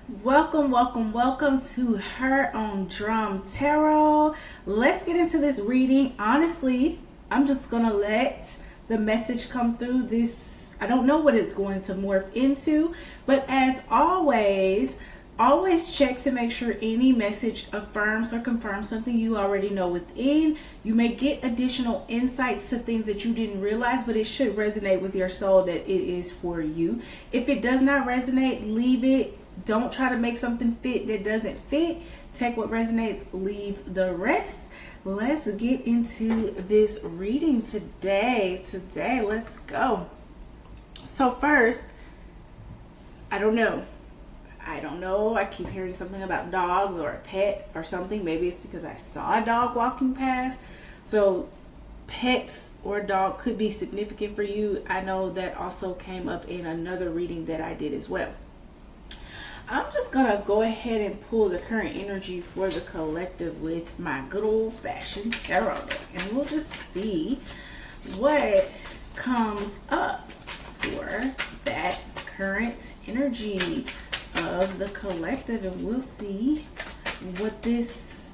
Welcome to Her Own Drum Tarot. Let's get into this reading. Honestly, I'm just gonna let the message come through. This, I don't know what it's going to morph into, but as always check to make sure any message affirms or confirms something you already know within. You may get additional insights to things that you didn't realize, but it should resonate with your soul that it is for you. If it does not resonate, leave it. Don't try to make something fit that doesn't fit. Take what resonates, leave the rest. Let's get into this reading today. Let's go. So first, I don't know. I keep hearing something about dogs or a pet or something. Maybe it's because I saw a dog walking past. So pets or dog could be significant for you. I know that also came up in another reading that I did as well. I'm just gonna go ahead and pull the current energy for the collective with my good old-fashioned tarot deck, and we'll just see what comes up for that current energy of the collective, and we'll see what this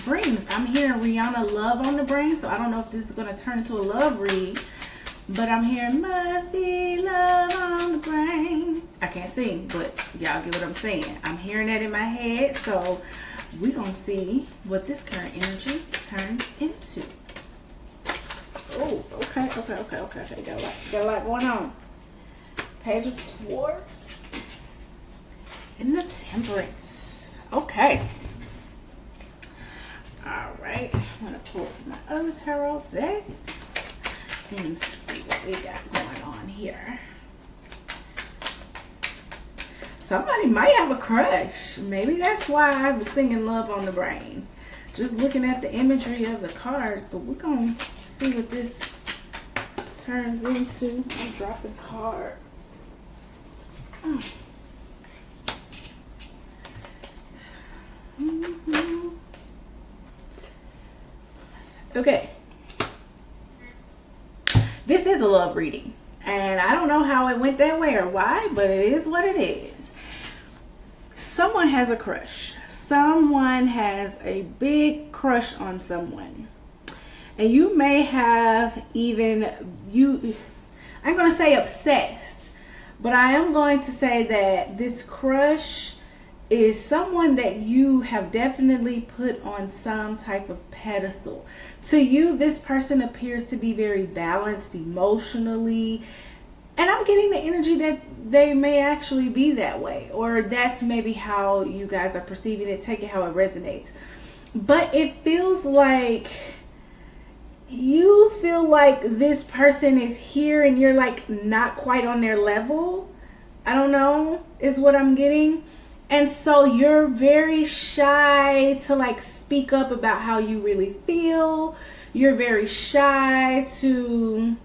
brings. I'm hearing Rihanna Love on the brain, so I don't know if this is gonna turn into a love read, but I'm hearing must be love on the brain. I can't sing, but y'all get what I'm saying. I'm hearing that in my head, so we're gonna see what this current energy turns into. Oh, okay. Got a lot going on. Page of Swords and the Temperance. Okay. All right. I'm gonna pull my other tarot deck and see what we got going on here. Somebody might have a crush. Maybe that's why I was singing Love on the Brain. Just looking at the imagery of the cards, but we're gonna see what this turns into. I'm dropping cards. Okay. This is a love reading, and I don't know how it went that way or why, but it is what it is. Someone has a crush. Someone has a big crush on someone. And you may have I'm going to say obsessed, but I am going to say that this crush is someone that you have definitely put on some type of pedestal. To you, this person appears to be very balanced emotionally, and I'm getting the energy that they may actually be that way, or that's maybe how you guys are perceiving it. Take it how it resonates. But it feels like you feel like this person is here and you're like not quite on their level. I don't know, is what I'm getting. And so you're very shy to like speak up about how you really feel. You're very shy to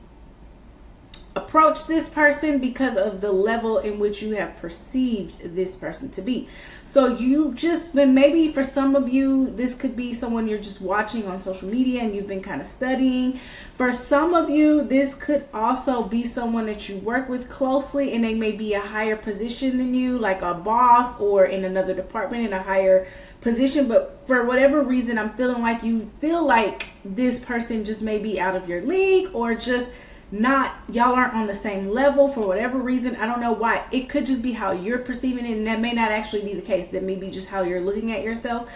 approach this person because of the level in which you have perceived this person to be. So you just, maybe for some of you, this could be someone you're just watching on social media and you've been kind of studying. For some of you, this could also be someone that you work with closely, and they may be a higher position than you, like a boss or in another department in a higher position. But for whatever reason, I'm feeling like you feel like this person just may be out of your league, or just y'all aren't on the same level for whatever reason. I don't know why. It could just be how you're perceiving it, and that may not actually be the case. That may be just how you're looking at yourself.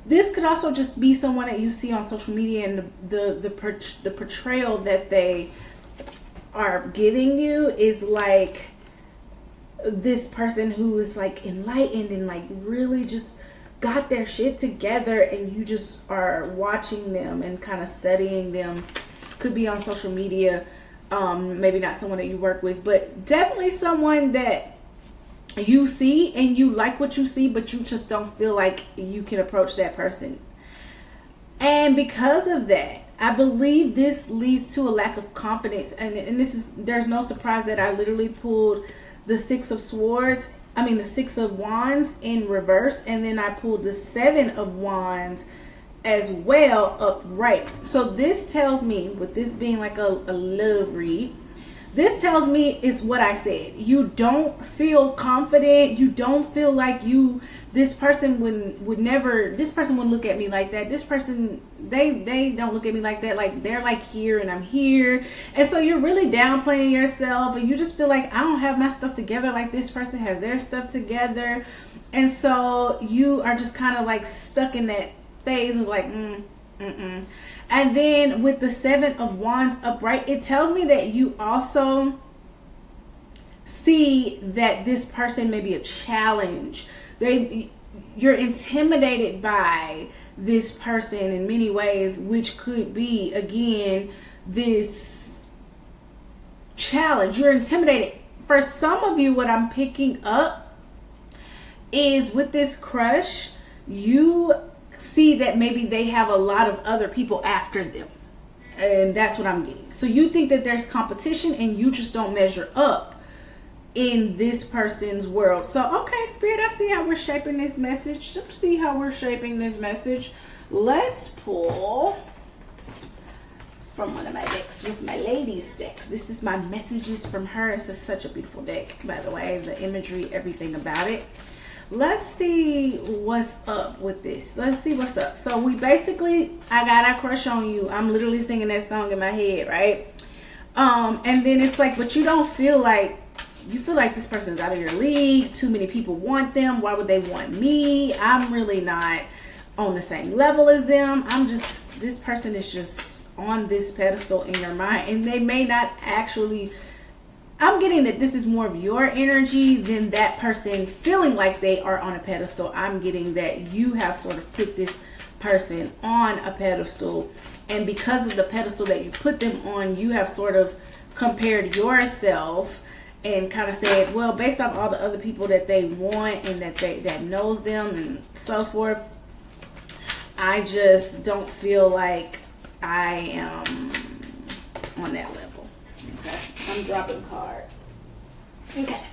This could also just be someone that you see on social media, and the portrayal that they are giving you is like this person who is like enlightened and like really just got their shit together, and you just are watching them and kind of studying them. Could be on social media. Maybe not someone that you work with, but definitely someone that you see and you like what you see, but you just don't feel like you can approach that person. And because of that, I believe this leads to a lack of confidence. And there's no surprise that I literally pulled the Six of Wands in reverse, and then I pulled the Seven of Wands as well upright. So this tells me, with this being like a love read, This tells me is what I said. You don't feel confident. You don't feel like this person would never, this person wouldn't look at me like that. This person, they don't look at me like that. Like they're like here and I'm here. And so you're really downplaying yourself and you just feel like I don't have my stuff together like this person has their stuff together. And so you are just kind of like stuck in that phase of like, And then with the 7 of Wands upright, it tells me that you also see that this person may be a challenge. You're intimidated by this person in many ways, which could be, again, this challenge. You're intimidated. For some of you, what I'm picking up is with this crush, you see that maybe they have a lot of other people after them. And that's what I'm getting. So you think that there's competition and you just don't measure up in this person's world. So, okay, Spirit, I see how we're shaping this message. Let's see how we're shaping this message. Let's pull from one of my decks with my ladies decks. This is my messages from her. This is such a beautiful deck, by the way. The imagery, everything about it. Let's see what's up with this. Let's see what's up. So we basically, I got a crush on you. I'm literally singing that song in my head, right? And then it's like, but you don't feel like, you feel like this person's out of your league. Too many people want them. Why would they want me? I'm really not on the same level as them. This person is just on this pedestal in your mind. And they may not actually, I'm getting that this is more of your energy than that person feeling like they are on a pedestal. I'm getting that you have sort of put this person on a pedestal. And because of the pedestal that you put them on, you have sort of compared yourself and kind of said, well, based on all the other people that they want and that knows them and so forth, I just don't feel like I am on that level. Okay, I'm dropping cards. Okay,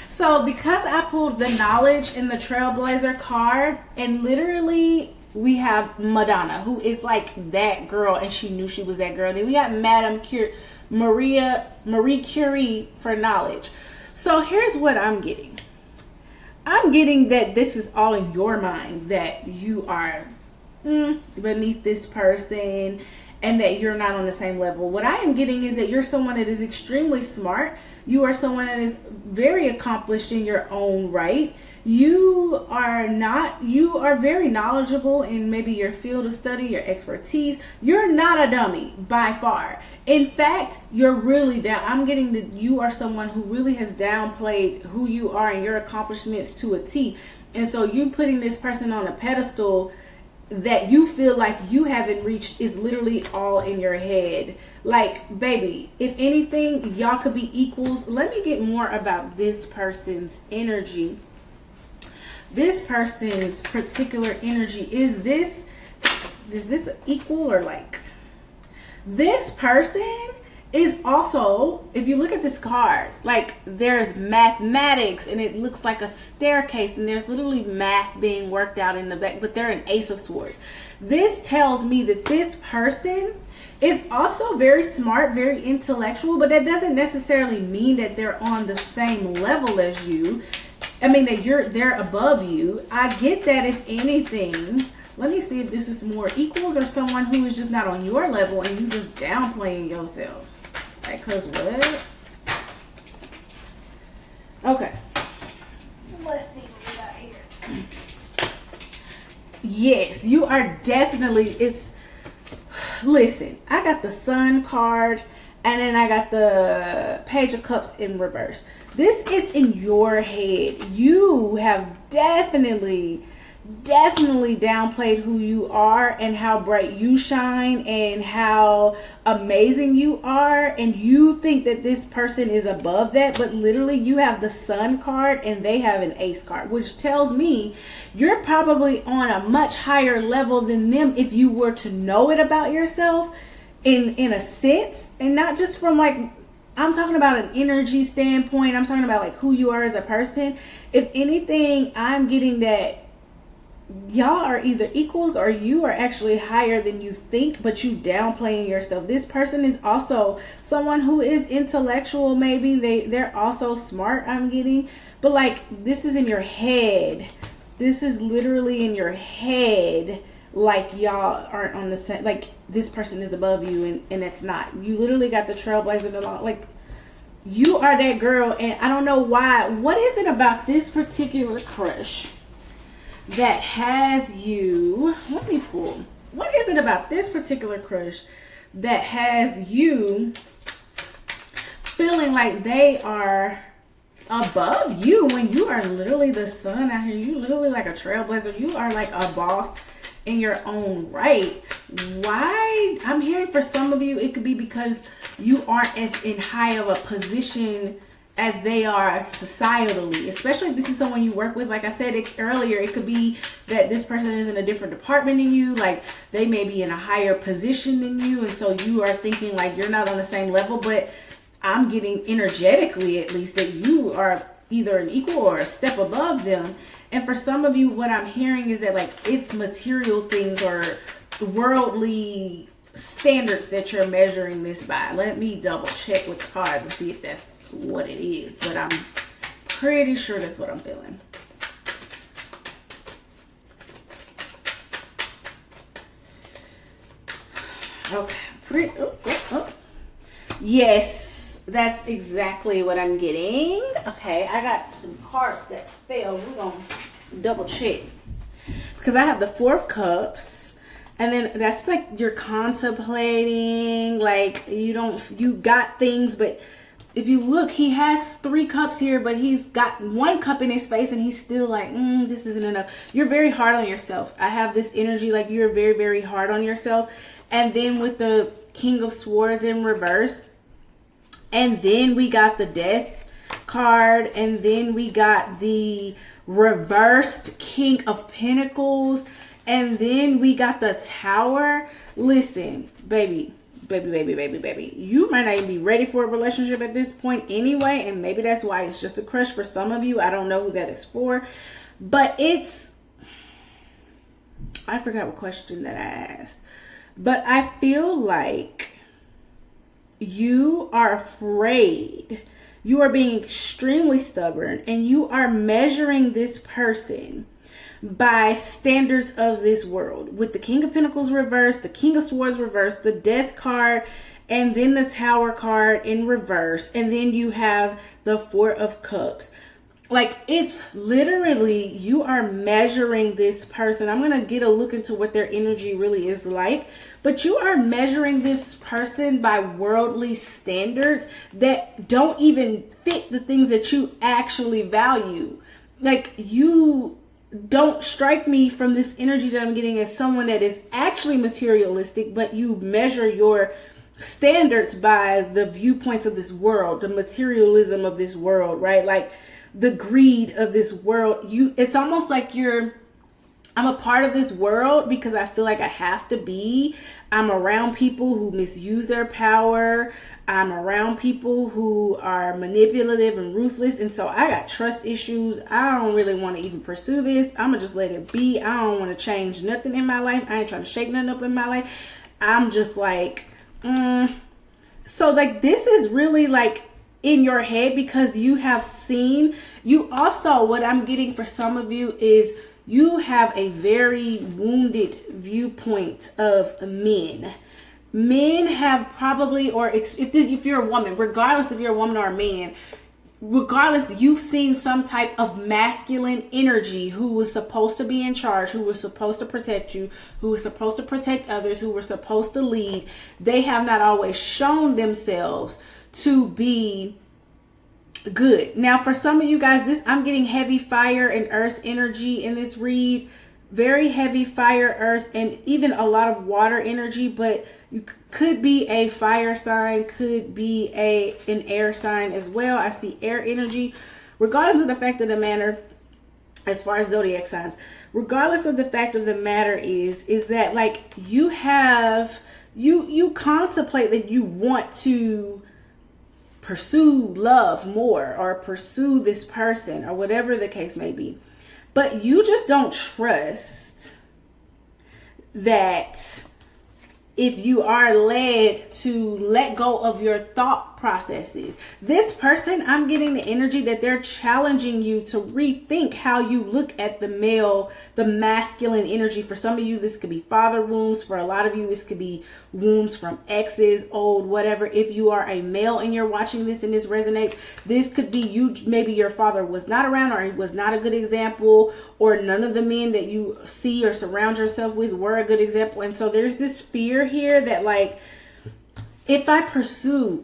so because I pulled the Knowledge and the Trailblazer card, and literally we have Madonna, who is like that girl, and she knew she was that girl. Then we got Marie Curie for knowledge. So here's what I'm getting. I'm getting that this is all in your mind, that you are beneath this person and that you're not on the same level. What I am getting is that you're someone that is extremely smart. You are someone that is very accomplished in your own right. You are very knowledgeable in maybe your field of study, your expertise. You're not a dummy by far. In fact, you're really down. I'm getting that you are someone who really has downplayed who you are and your accomplishments to a T. And so you putting this person on a pedestal that you feel like you haven't reached is literally all in your head. Like, baby, if anything, y'all could be equals. Let me get more about this person's energy. This person's particular energy. Is this equal or like? This person is also, if you look at this card, like there's mathematics and it looks like a staircase and there's literally math being worked out in the back, but they're an Ace of Swords. This tells me that this person is also very smart, very intellectual, but that doesn't necessarily mean that they're on the same level as you. I mean that they're above you. I get that. If anything, let me see if this is more equals or someone who is just not on your level and you just downplaying yourself. Like, cause what? Okay. Let's see what we got here. Yes, you are definitely, listen, I got the Sun card and then I got the Page of Cups in reverse. This is in your head. You have definitely downplayed who you are and how bright you shine and how amazing you are, and you think that this person is above that, but literally you have the Sun card and they have an Ace card, which tells me you're probably on a much higher level than them if you were to know it about yourself in a sense, and not just from like, I'm talking about an energy standpoint. I'm talking about like who you are as a person. If anything, I'm getting that y'all are either equals or you are actually higher than you think, but you downplaying yourself. This person is also someone who is intellectual. Maybe they're also smart, I'm getting, but like, this is in your head. This is literally in your head. Like, y'all aren't on the same, like, this person is above you, and it's not. You literally got the trailblazer along. Like, you are that girl, and I don't know why. What is it about this particular crush that has you? Let me pull. What is it about this particular crush that has you feeling like they are above you when you are literally the sun out here? You literally like a trailblazer. You are like a boss in your own right. Why? I'm hearing for some of you, it could be because you aren't as in high of a position as they are societally, especially if this is someone you work with. Like I said earlier, it could be that this person is in a different department than you. Like, they may be in a higher position than you, and so you are thinking like you're not on the same level. But I'm getting energetically, at least, that you are either an equal or a step above them. And for some of you, what I'm hearing is that like it's material things or worldly standards that you're measuring this by. Let me double check with the cards and see if that's what it is, but I'm pretty sure that's what I'm feeling. Okay. Yes, that's exactly what I'm getting. Okay, I got some cards that fell. We're gonna double check because I have the Four of Cups, and then that's like you're contemplating, like you got things, but if you look, he has 3 cups here, but he's got 1 cup in his face, and he's still like, this isn't enough. You're very hard on yourself. I have this energy like you're very, very hard on yourself. And then with the King of Swords in reverse, and then we got the Death card, and then we got the reversed King of Pentacles, and then we got the Tower. Listen, baby, you might not even be ready for a relationship at this point anyway, and maybe that's why it's just a crush for some of you. I don't know who that is for, but I forgot what question that I asked, but I feel like you are afraid. You are being extremely stubborn, and you are measuring this person by standards of this world, with the King of Pentacles reversed, the King of Swords reversed, the Death card, and then the Tower card in reverse, and then you have the Four of Cups. Like, it's literally, you are measuring this person. I'm going to get a look into what their energy really is like, but you are measuring this person by worldly standards that don't even fit the things that you actually value. Like, you don't strike me from this energy that I'm getting as someone that is actually materialistic, but you measure your standards by the viewpoints of this world, the materialism of this world, right? Like the greed of this world. It's almost like I'm a part of this world because I feel like I have to be. I'm around people who misuse their power. I'm around people who are manipulative and ruthless. And so I got trust issues. I don't really want to even pursue this. I'm going to just let it be. I don't want to change nothing in my life. I ain't trying to shake nothing up in my life. I'm just like, So like, this is really like in your head because you have seen, you also, what I'm getting for some of you is you have a very wounded viewpoint of men. Men have probably, or if you're a woman, regardless if you're a woman or a man, regardless, you've seen some type of masculine energy who was supposed to be in charge, who was supposed to protect you, who was supposed to protect others, who were supposed to lead. They have not always shown themselves to be good. Now, for some of you guys, I'm getting heavy fire and earth energy in this read. Very heavy fire, earth, and even a lot of water energy, but you could be a fire sign, could be an air sign as well. I see air energy. Regardless of the fact of the matter, as far as zodiac signs, regardless of the fact of the matter is that like you contemplate that you want to pursue love more or pursue this person or whatever the case may be. but you just don't trust that if you are led to let go of your thought processes. This person, I'm getting the energy that they're challenging you to rethink how you look at the male, the masculine energy. For some of you, this could be father wounds. For a lot of you, this could be wounds from exes, old, whatever. If you are a male and you're watching this and this resonates, this could be you. Maybe your father was not around, or he was not a good example, or none of the men that you see or surround yourself with were a good example. And so there's this fear here that, like, if I pursue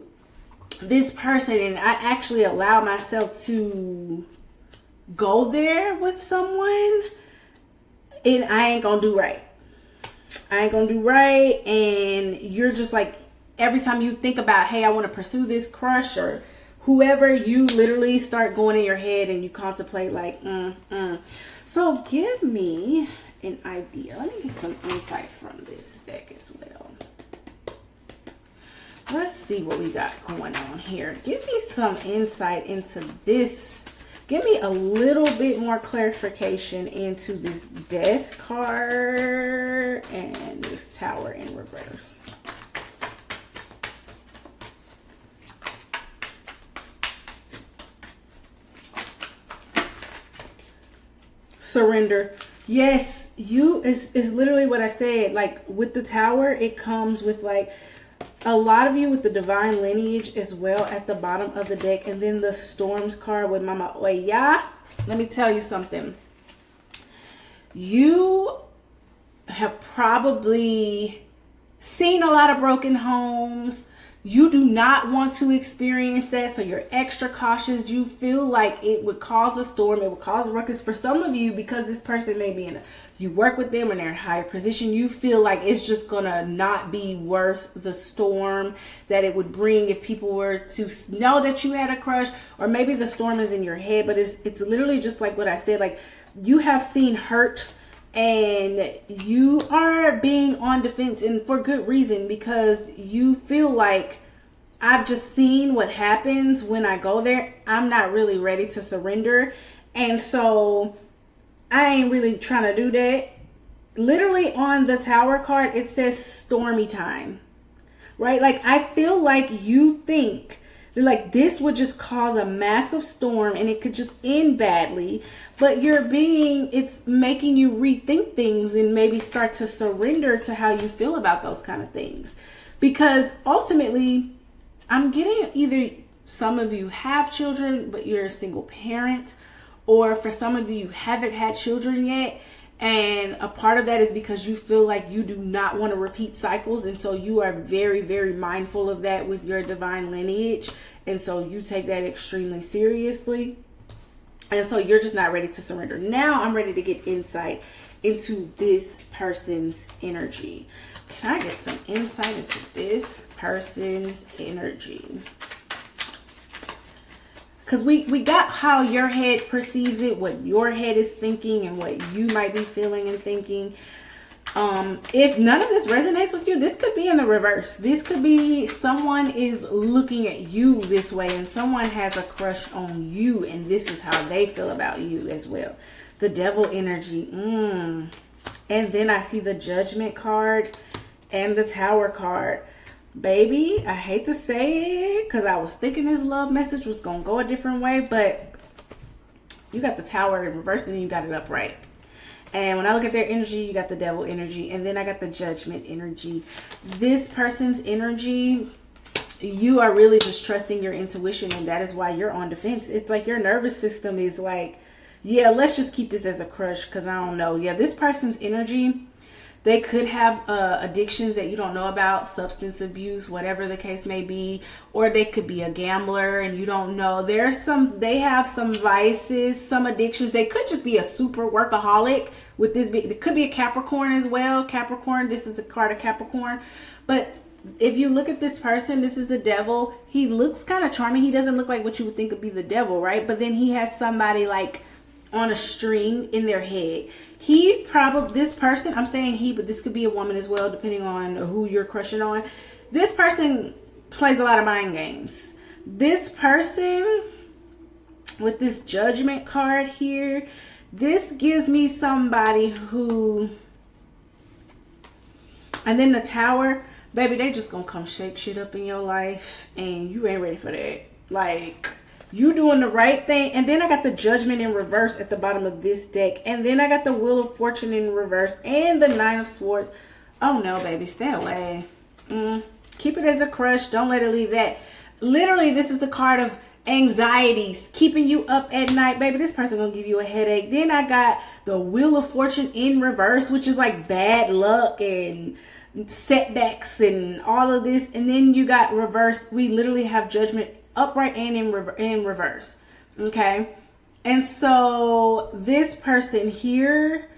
this person and I actually allow myself to go there with someone, and I ain't gonna do right. I ain't gonna do right. And you're just like, every time you think about, hey, I want to pursue this crush or whoever, you literally start going in your head and you contemplate like, So give me an idea. Let me get some insight from this deck as well. Let's see what we got going on here. Give me some insight into this. Give me a little bit more clarification into this Death card and this Tower in reverse. Surrender. Yes, is literally what I said. Like with the Tower, it comes with like a lot of you with the divine lineage as well at the bottom of the deck. And then the Storms card with Mama Oya. Let me tell you something. You have probably seen a lot of broken homes. You do not want to experience that, so you're extra cautious. You feel like it would cause a storm, it would cause a ruckus. For some of you, because this person may be you work with them and they're in a higher position, you feel like it's just gonna not be worth the storm that it would bring if people were to know that you had a crush. Or maybe the storm is in your head, but it's literally just like what I said. Like, you have seen hurt and you are being on defense, and for good reason, because you feel like, I've just seen what happens when I go there. I'm not really ready to surrender. And so I ain't really trying to do that. Literally on the Tower card, it says stormy time, right? Like, I feel like you think like this would just cause a massive storm and it could just end badly, but it's making you rethink things and maybe start to surrender to how you feel about those kind of things. Because ultimately, I'm getting either some of you have children, but you're a single parent, or for some of you haven't had children yet. And a part of that is because you feel like you do not want to repeat cycles. And so you are very, very mindful of that with your divine lineage. And so you take that extremely seriously. And so you're just not ready to surrender. Now I'm ready to get insight into this person's energy. Can I get some insight into this person's energy? Because we got how your head perceives it, what your head is thinking, and what you might be feeling and thinking. If none of this resonates with you, this could be in the reverse. This could be someone is looking at you this way, and someone has a crush on you, and this is how they feel about you as well. The Devil energy. And then I see the Judgment card and the Tower card. Baby, I hate to say it because I was thinking this love message was going to go a different way, but you got the Tower in reverse and then you got it upright. And when I look at their energy, you got the Devil energy, and then I got the Judgment energy. This person's energy, you are really just trusting your intuition, and that is why you're on defense. It's like your nervous system is like, yeah, let's just keep this as a crush because I don't know. Yeah, this person's energy, they could have addictions that you don't know about, substance abuse, whatever the case may be, or they could be a gambler and you don't know. They have some vices, some addictions. They could just be a super workaholic with this. It could be a Capricorn as well. Capricorn, this is a card of Capricorn. But if you look at this person, this is the Devil. He looks kind of charming. He doesn't look like what you would think would be the devil, right? But then he has somebody like on a string in their head. This person, I'm saying he, but this could be a woman as well, depending on who you're crushing on. This person plays a lot of mind games. This person with this Judgment card here, This gives me somebody who, and then the Tower, baby, they just gonna come shake shit up in your life, and you ain't ready for that. Like, you doing the right thing. And then I got the Judgment in reverse at the bottom of this deck, and then I got the Wheel of Fortune in reverse and the Nine of Swords. Oh no, baby, stay away. Keep it as a crush. Don't let it leave that. Literally, this is the card of anxieties, keeping you up at night. Baby, this person gonna give you a headache. Then I got the Wheel of Fortune in reverse, which is like bad luck and setbacks and all of this. And then you got reverse. We literally have Judgment upright and in reverse. Okay. And so this person here,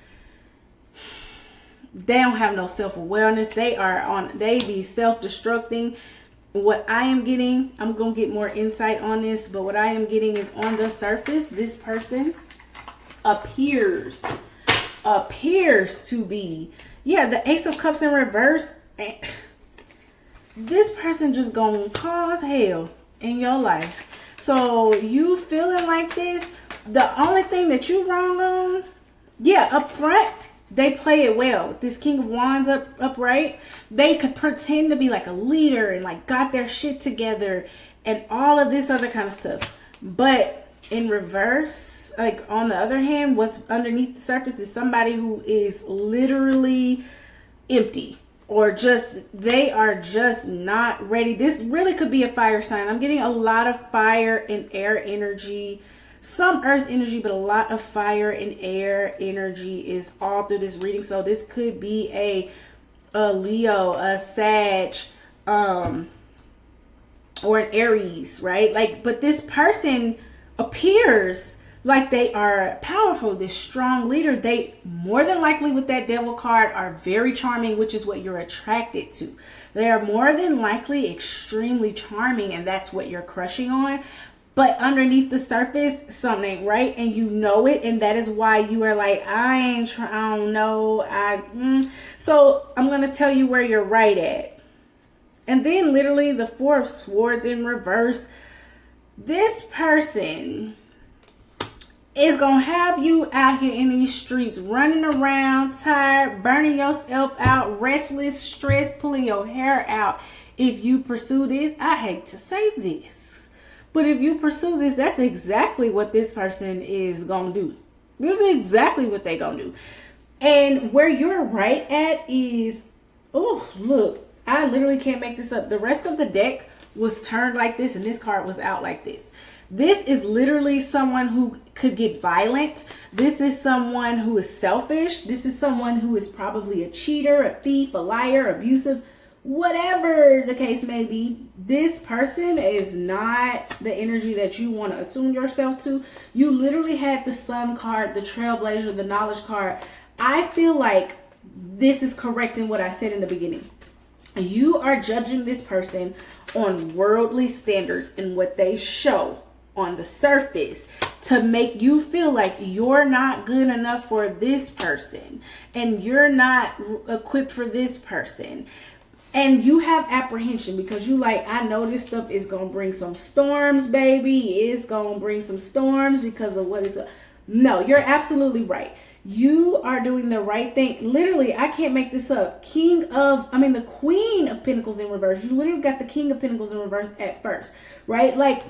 they don't have no self-awareness. They be self-destructing. What I am getting, I'm going to get more insight on this, but what I am getting is on the surface, this person appears to be, the Ace of Cups in reverse. This person just going to cause hell in your life. So you feeling like this, the only thing that you wrong on, up front, they play it well. This King of Wands upright, they could pretend to be like a leader and like got their shit together and all of this other kind of stuff. But in reverse, like on the other hand, what's underneath the surface is somebody who is literally empty, or just, they are just not ready. This really could be a fire sign. I'm getting a lot of fire and air energy, some earth energy, but a lot of fire and air energy is all through this reading. So this could be a Leo, a Sag, or an Aries, right? Like, but this person appears like they are powerful, this strong leader. They more than likely with that Devil card are very charming, which is what you're attracted to. They are more than likely extremely charming, and that's what you're crushing on. But underneath the surface, something ain't right, and you know it, and that is why you are like, I don't know. So I'm going to tell you where you're right at. And then literally the Four of Swords in reverse. This person is going to have you out here in these streets, running around, tired, burning yourself out, restless, stressed, pulling your hair out. If you pursue this, I hate to say this, but if you pursue this, that's exactly what this person is going to do. This is exactly what they're going to do. And where you're right at is, oh, look, I literally can't make this up. The rest of the deck was turned like this, and this card was out like this. This is literally someone who could get violent. This is someone who is selfish. This is someone who is probably a cheater, a thief, a liar, abusive, whatever the case may be. This person is not the energy that you want to attune yourself to. You literally had the Sun card, the Trailblazer, the Knowledge card. I feel like this is correct in what I said in the beginning. You are judging this person on worldly standards and what they show on the surface to make you feel like you're not good enough for this person and you're not equipped for this person. And you have apprehension because you like, I know this stuff is going to bring some storms, baby. It's going to bring some storms because of what is. No, you're absolutely right. You are doing the right thing. Literally, I can't make this up. The Queen of Pentacles in reverse. You literally got the King of Pentacles in reverse at first, right? Like,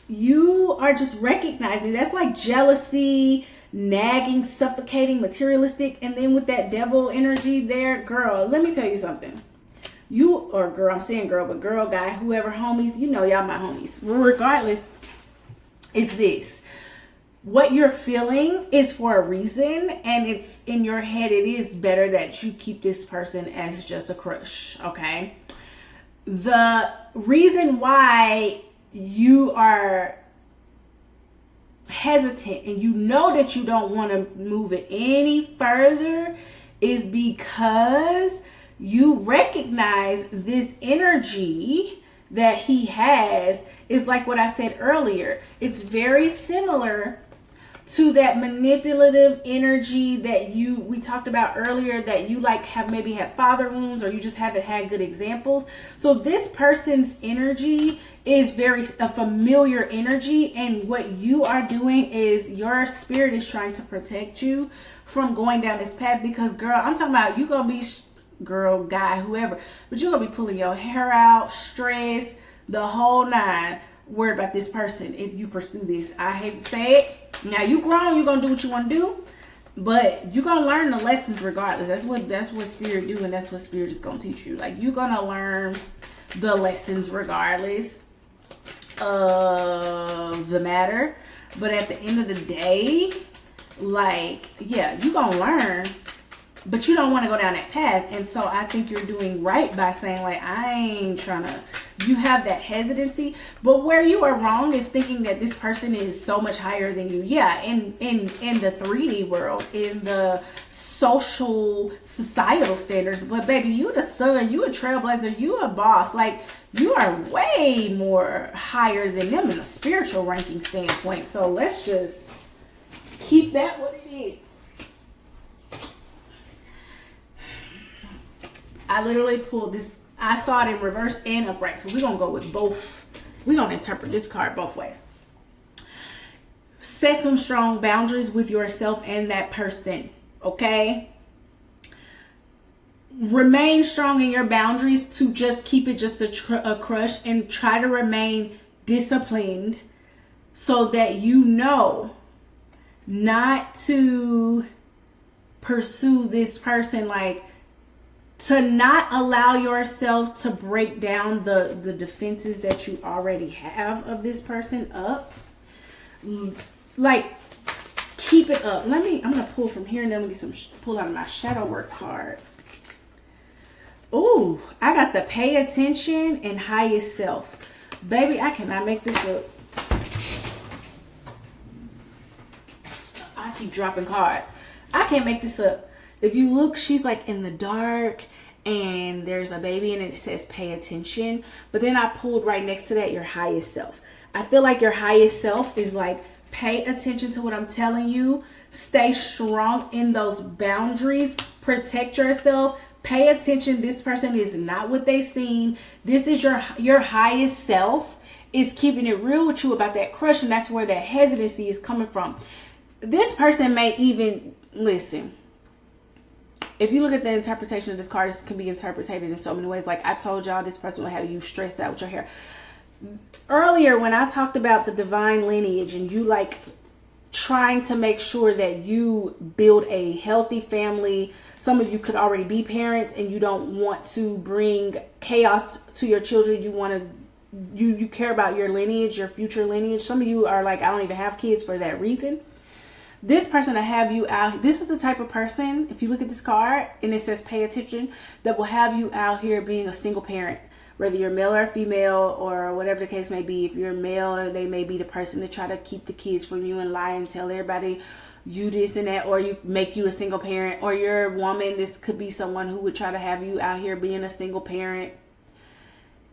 you are just recognizing that's like jealousy, nagging, suffocating, materialistic. And then with that Devil energy there, girl, let me tell you something. I'm saying girl, but girl, guy, whoever, homies, you know y'all my homies. Regardless, it's this. What you're feeling is for a reason, and it's in your head. It is better that you keep this person as just a crush, okay? The reason why you are hesitant and you know that you don't want to move it any further is because you recognize this energy that he has is like what I said earlier. It's very similar to that manipulative energy that we talked about earlier, that you like have maybe had father wounds, or you just haven't had good examples. So this person's energy is very a familiar energy, and what you are doing is your spirit is trying to protect you from going down this path. Because girl, I'm talking about you gonna be girl, guy, whoever, but you're gonna be pulling your hair out, stress, the whole nine, worried about this person if you pursue this. I hate to say it. Now you grown, you're gonna do what you want to do, but you're gonna learn the lessons regardless. That's what spirit do, and that's what spirit is gonna teach you. Like, you're gonna learn the lessons regardless of the matter. But at the end of the day, like, yeah, you're gonna learn, but you don't want to go down that path. And so I think you're doing right by saying, like, I ain't trying to. You have that hesitancy, but where you are wrong is thinking that this person is so much higher than you. Yeah, in the 3D world, in the social societal standards, but baby, you the sun, you a trailblazer, you a boss. Like, you are way more higher than them in a spiritual ranking standpoint. So let's just keep that what it is. I literally pulled this. I saw it in reverse and upright. So we're going to go with both. We're going to interpret this card both ways. Set some strong boundaries with yourself and that person. Okay? Remain strong in your boundaries to just keep it just a crush, and try to remain disciplined so that you know not to pursue this person, like, to not allow yourself to break down the defenses that you already have of this person up. Like, keep it up. I'm going to pull from here, and then I'm going to pull out of my shadow work card. Ooh, I got the pay attention and highest self. Baby, I cannot make this up. I keep dropping cards. I can't make this up. If you look, she's like in the dark, and there's a baby, and it says pay attention. But then I pulled right next to that your highest self. I feel like your highest self is like, pay attention to what I'm telling you. Stay strong in those boundaries. Protect yourself. Pay attention. This person is not what they seem. This is your highest self is keeping it real with you about that crush, and that's where that hesitancy is coming from. This person may even, listen, if you look at the interpretation of this card, this can be interpreted in so many ways. Like I told y'all, this person will have you stressed out with your hair. Earlier, when I talked about the divine lineage, and you like trying to make sure that you build a healthy family. Some of you could already be parents, and you don't want to bring chaos to your children. You want to, you care about your lineage, your future lineage. Some of you are like, I don't even have kids for that reason. This person to have you out, this is the type of person, if you look at this card and it says pay attention, that will have you out here being a single parent, whether you're male or female or whatever the case may be. If you're male, they may be the person to try to keep the kids from you and lie and tell everybody you this and that, or you make you a single parent. Or you're a woman, this could be someone who would try to have you out here being a single parent.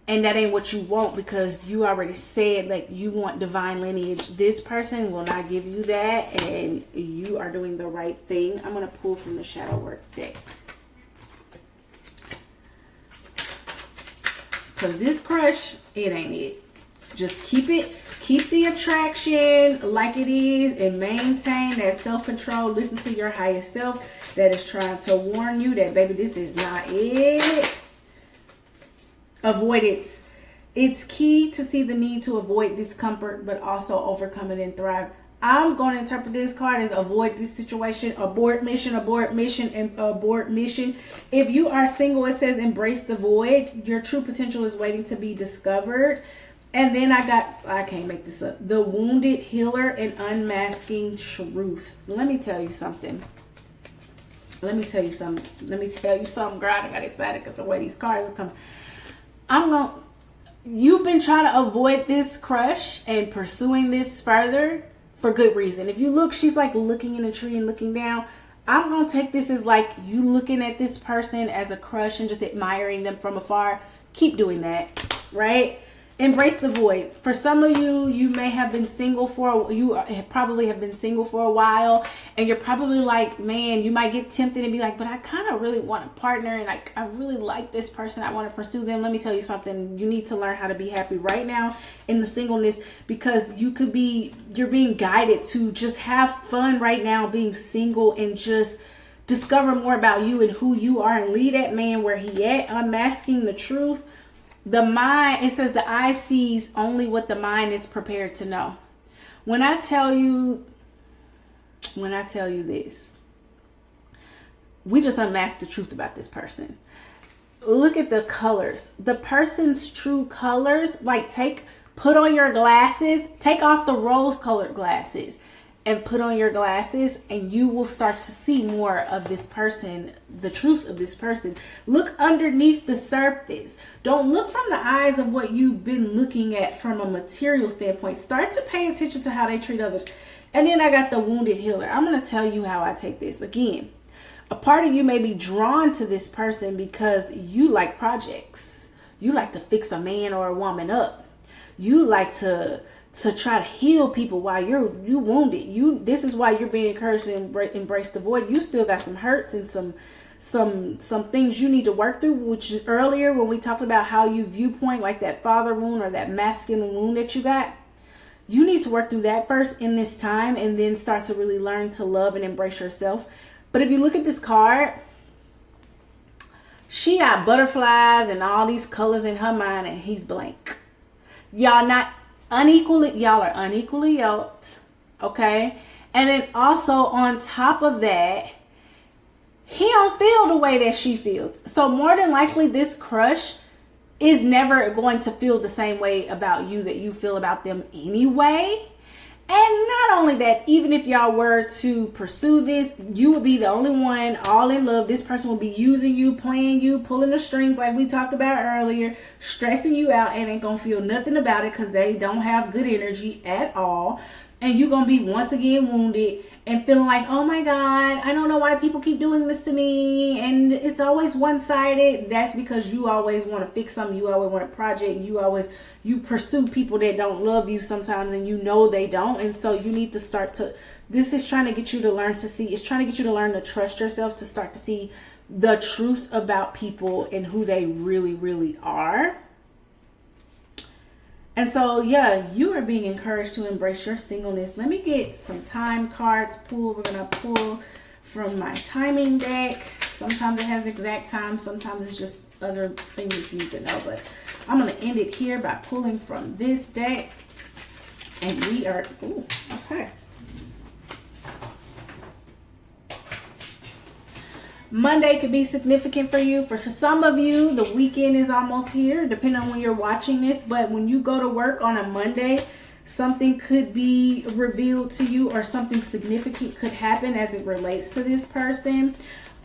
And that ain't what you want, because you already said like you want divine lineage. This person will not give you that, and you are doing the right thing. I'm going to pull from the shadow work deck. Because this crush, it ain't it. Just keep it. Keep the attraction like it is, and maintain that self-control. Listen to your highest self that is trying to warn you that, baby, this is not it. Avoidance. It's key to see the need to avoid discomfort, but also overcome it and thrive. I'm going to interpret this card as avoid this situation, abort mission, and abort mission. If you are single, it says embrace the void. Your true potential is waiting to be discovered. And then I can't make this up, the wounded healer and unmasking truth. Let me tell you something. Girl, I got excited because the way these cards are coming. You've been trying to avoid this crush and pursuing this further for good reason. If you look, she's like looking in a tree and looking down. I'm going to take this as like you looking at this person as a crush and just admiring them from afar. Keep doing that, right? embrace the void. For some of you, you may have been single probably have been single for a while, and you're probably like, man, you might get tempted and be like, but I kind of really want a partner, and I really like this person. I want to pursue them. Let me tell you something. You need to learn how to be happy right now in the singleness, because you're being guided to just have fun right now being single and just discover more about you and who you are, and leave that man where he at, unmasking the truth. The mind, it says the eye sees only what the mind is prepared to know. When I tell you this, we just unmasked the truth about this person. Look at the colors. The person's true colors, like put on your glasses, take off the rose-colored glasses and put on your glasses, and you will start to see more of this person, the truth of this person. Look underneath the surface. Don't look from the eyes of what you've been looking at from a material standpoint. Start to pay attention to how they treat others. And then I got the wounded healer. I'm going to tell you how I take this. Again, a part of you may be drawn to this person because you like projects. You like to fix a man or a woman up. You like to try to heal people while you wounded. This is why you're being encouraged to embrace the void. You still got some hurts and some things you need to work through, which earlier when we talked about how you viewpoint, like that father wound or that masculine wound that you got, you need to work through that first in this time, and then start to really learn to love and embrace yourself. But if you look at this card, she got butterflies and all these colors in her mind, and he's blank. Y'all are unequally yoked, okay? And then also on top of that, he don't feel the way that she feels. So more than likely, this crush is never going to feel the same way about you that you feel about them anyway. And not only that, even if y'all were to pursue this, you would be the only one all in love. This person will be using you, playing you, pulling the strings like we talked about earlier, stressing you out, and ain't gonna feel nothing about it because they don't have good energy at all. And you're gonna be once again wounded and feeling like, oh my God, I don't know why people keep doing this to me. And it's always one-sided. That's because you always want to fix something. You always want a project. You pursue people that don't love you sometimes, and you know they don't. And so you need to this is trying to get you to learn to see. It's trying to get you to learn to trust yourself, to start to see the truth about people and who they really, really are. And so, yeah, you are being encouraged to embrace your singleness. Let me get some time cards pulled. We're going to pull from my timing deck. Sometimes it has exact time. Sometimes it's just other things you need to know. But I'm going to end it here by pulling from this deck. And we are, okay. Monday could be significant for you. For some of you, the weekend is almost here, depending on when you're watching this. But when you go to work on a Monday, something could be revealed to you, or something significant could happen as it relates to this person.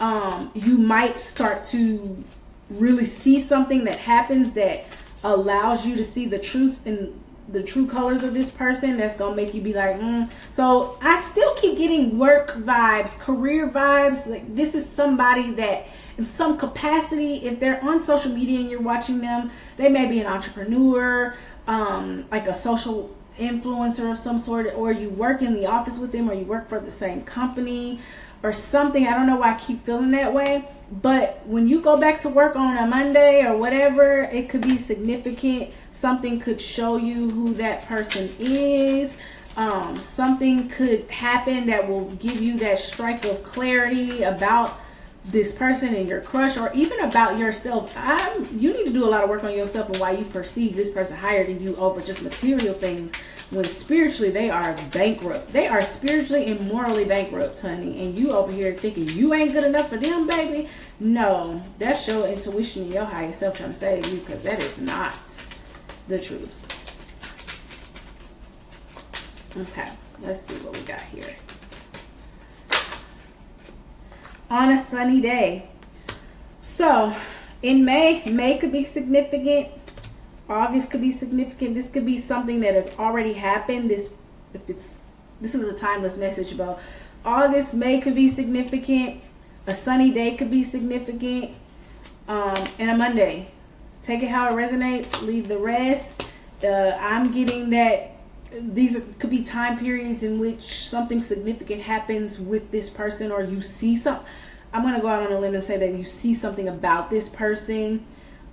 You might start to really see something that happens that allows you to see the truth and the true colors of this person. That's gonna make you be like, So I still keep getting work vibes, career vibes. Like, this is somebody that in some capacity, if they're on social media and you're watching them, they may be an entrepreneur, like a social influencer of some sort, or you work in the office with them, or you work for the same company or something. I don't know why I keep feeling that way. But when you go back to work on a Monday or whatever, it could be significant. Something could show you who that person is. Something could happen that will give you that strike of clarity about this person and your crush, or even about yourself. You need to do a lot of work on yourself and why you perceive this person higher than you over just material things, when spiritually they are bankrupt. They are spiritually and morally bankrupt, honey. And you over here thinking you ain't good enough for them, baby. No, that's your intuition and your higher self trying to save you, because that is not the truth. Okay, let's see what we got here. On a sunny day. So in May could be significant. August could be significant. This could be something that has already happened. This is a timeless message about August. May could be significant. A sunny day could be significant. And a Monday. Take it how it resonates. Leave the rest. I'm getting that these could be time periods in which something significant happens with this person, or you see some. I'm gonna go out on a limb and say that you see something about this person,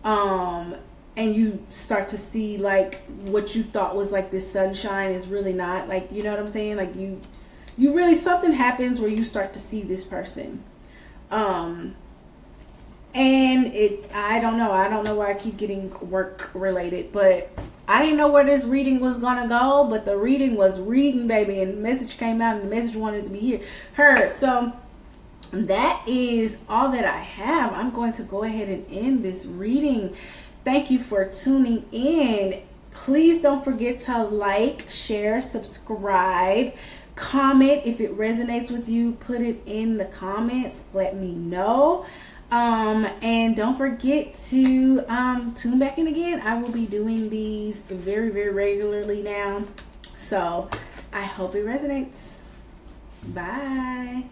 and you start to see like what you thought was like this sunshine is really not, like, you know what I'm saying? Like you really, something happens where you start to see this person, and I don't know why I keep getting work related, but I didn't know where this reading was gonna go, but the reading was reading, baby, and the message came out, and the message wanted to be heard. So that is all that I have. I'm going to go ahead and end this reading. Thank you for tuning in. Please don't forget to like, share, subscribe, comment. If it resonates with you, put it in the comments. Let me know. And don't forget to tune back in again. I will be doing these very, very regularly now. So I hope it resonates. Bye.